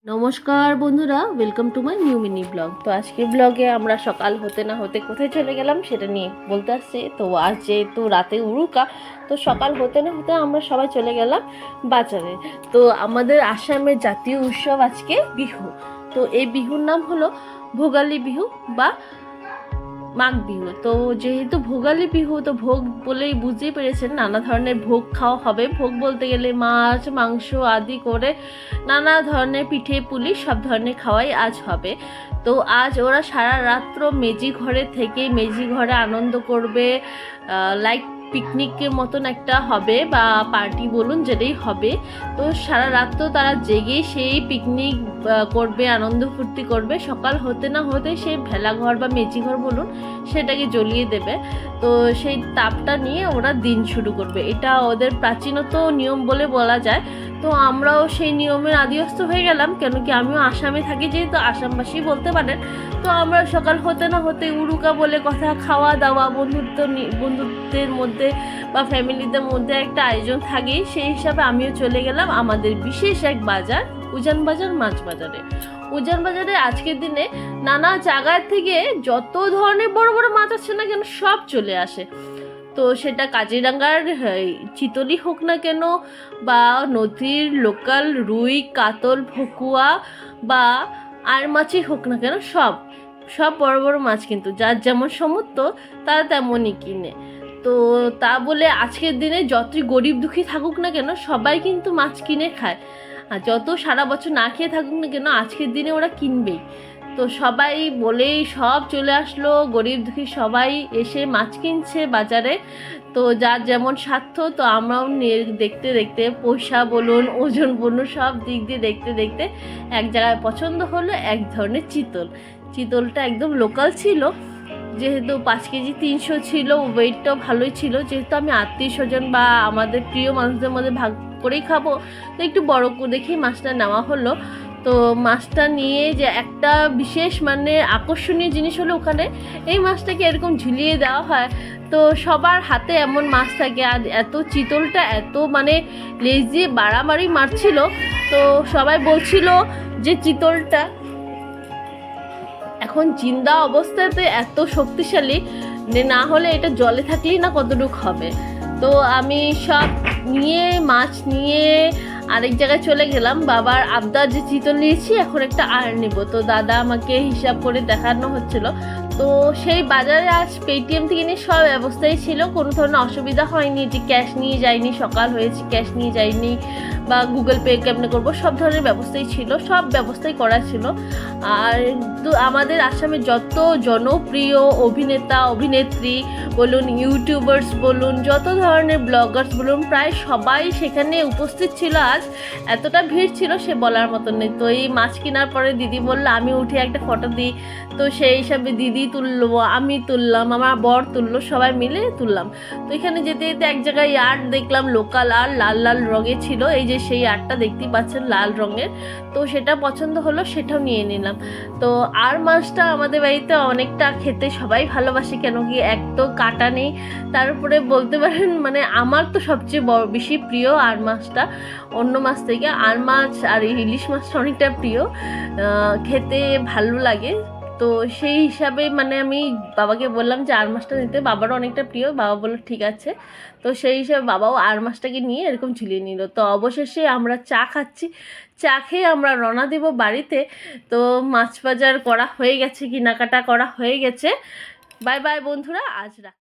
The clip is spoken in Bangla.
নমস্কার বন্ধুরা, welcome to my new mini blog. তো আজকের ব্লগে আমরা সকাল হতে না হতে কোথায় চলে গেলাম সেটা নিয়ে বলতে আসছি। তো আজ যেহেতু রাতে উরুকা, তো সকাল হতে না হতে আমরা সবাই চলে গেলাম বাজারে। তো আমাদের আসামের জাতীয় উৎসব আজকে বিহু। তো এই বিহুর নাম হলো ভোগালী বিহু বা মাঘ বিহু। তো যেহেতু ভোগালী বিহু, তো ভোগ বলেই বুঝতেই পেরেছেন নানা ধরনের ভোগ খাওয়া হবে। ভোগ বলতে গেলে মাছ মাংস আদি করে নানা ধরনের পিঠে পুলি সব ধরনের খাওয়াই আজ হবে। তো আজ ওরা সারা রাত্র মেজি ঘরে থেকে মেজি ঘরে আনন্দ করবে, লাইক পিকনিকের মতন একটা হবে বা পার্টি বলুন যেটাই হবে। তো সারা রাত তো তারা জেগে সেই পিকনিক করবে, আনন্দ ফুর্তি করবে। সকাল হতে না হতে সেই ভেলাঘর বা মেজিঘর বলুন সেটাকে জ্বলিয়ে দেবে। তো সেই তাপটা নিয়ে ওরা দিন শুরু করবে। এটা ওদের প্রাচীনত নিয়ম বলে বলা যায়। তো আমরাও সেই নিয়মের আদিস্থ হয়ে গেলাম, কেন কি আমিও আসামে থাকি, যেহেতু আসামবাসী বলতে পারেন। তো আমরা সকাল হতে না হতে উরুকা বলে কথা, খাওয়া দাওয়া, বন্ধুত্বের মধ্যে বা ফ্যামিলিদের মধ্যে একটা আয়োজন থাকেই। সেই হিসাবে আমিও চলে গেলাম আমাদের বিশেষ এক বাজার, উজান বাজার মাছ বাজারে। উজান বাজারে আজকের দিনে নানা জায়গার থেকে যত ধরনের বড় বড় মাছ আছে না কেন সব চলে আসে। তো সেটা কাজিরাঙ্গার চিতলি হোক না কেন, বা নদীর লোকাল রুই কাতল ভকুয়া বা আর মাছই হোক না কেন, সব সব বড় বড় মাছ, কিন্তু যার যেমন সমর্থ তারা তেমনই কিনে। তো তা বলে আজকের দিনে যতই গরিব দুঃখী থাকুক না কেন সবাই কিন্তু মাছ কিনে খায়। আর যত সারা বছর না খেয়ে থাকুক না কেন আজকের দিনে ওরা কিনবেই। তো সবাই বলেই সব চলে আসলো, গরিব দুঃখী সবাই এসে মাছ কিনছে বাজারে। তো যার যেমন স্বার্থ, তো আমরাও দেখতে দেখতে পয়সা বলুন ওজন বলুন সব দিক দিয়ে দেখতে দেখতে এক জায়গায় পছন্দ হলো এক ধরনের চিতলটা একদম লোকাল ছিল। যেহেতু 5 কেজি 300 ছিল, ওয়েটটাও ভালোই ছিল। যেহেতু আমি আত্মীয় স্বজন বা আমাদের প্রিয় মানুষদের মধ্যে ভাগ করেই খাবো, তো একটু বড় করে দেখেই মাছটা নেওয়া হলো। তো মাছটা নিয়ে যে একটা বিশেষ মানে আকর্ষণীয় জিনিস হলো, ওখানে এই মাছটাকে এরকম ঝুলিয়ে দেওয়া হয়। তো সবার হাতে এমন মাছ থাকে, আর এত চিতলটা এত মানে লেজ দিয়ে বাড়াবাড়ি মারছিল। তো সবাই বলছিল যে চিতলটা এখন জিন্দা অবস্থাতে এত শক্তিশালী, না হলে এটা জলে থাকলেই না কতটুক হবে। তো আমি সব নিয়ে মাছ নিয়ে আরেক জায়গায় চলে গেলাম। বাবার আবদার যে চিতল নিয়েছি, এখন একটা আর নেব। তো দাদা আমাকে হিসাব করে দেখানো হচ্ছিল। তো সেই বাজারে আজ পেটিএম থেকে নিয়ে সব ব্যবস্থাই ছিল, কোনো ধরনের অসুবিধা হয়নি যে ক্যাশ নিয়ে যাইনি, সকাল হয়েছে ক্যাশ নিয়ে যাইনি বা গুগল পে কেমনে করবো, সব ধরনের ব্যবস্থাই ছিল, সব ব্যবস্থাই করা ছিল। আর তো আমাদের আসামে যত জনপ্রিয় অভিনেতা অভিনেত্রী বলুন, ইউটিউবার্স বলুন, যত ধরনের ব্লগার্স বলুন, প্রায় সবাই সেখানে উপস্থিত ছিল। আজ এতটা ভিড় ছিল সে বলার মতন নেই। তো এই মাছ কেনার পরে দিদি বললো আমি উঠে একটা ফটো দিই। তো সেই হিসাবে দিদি তুললো, আমি তুললাম, আমার বর তুললো, সবাই মিলে তুললাম। তো এখানে যেতে যেতে এক জায়গায় আর্ট দেখলাম, লোকাল আর্ট, লাল লাল রঙের ছিল। এই যে সেই আর্টটা দেখতেই পাচ্ছেন লাল রঙের। তো সেটা পছন্দ হলো, সেটাও নিয়ে নিলাম। তো আর মাছটা আমাদের বাড়িতে অনেকটা খেতে সবাই ভালোবাসে, কেন কি এক তো কাটা নেই, তার উপরে বলতে পারেন মানে আমার তো সবচেয়ে বেশি প্রিয় আর মাছটা। অন্য মাছ থেকে আর মাছ আর ইলিশ মাছটা অনেকটা প্রিয়, খেতে ভালো লাগে। তো সেই হিসাবে মানে আমি বাবাকে বললাম যে আর মাছটা নিতে, বাবারও অনেকটা প্রিয়। বাবা বললো ঠিক আছে। তো সেই হিসাবে বাবাও আর মাছটাকে নিয়ে এরকম ঝুলিয়ে নিল। তো অবশেষে আমরা চা খাচ্ছি, চা খেয়ে আমরা রওনা দেব বাড়িতে। তো মাছ বাজার করা হয়ে গেছে, কেনাকাটা করা হয়ে গেছে। বাই বাই বন্ধুরা, আজ রাখ।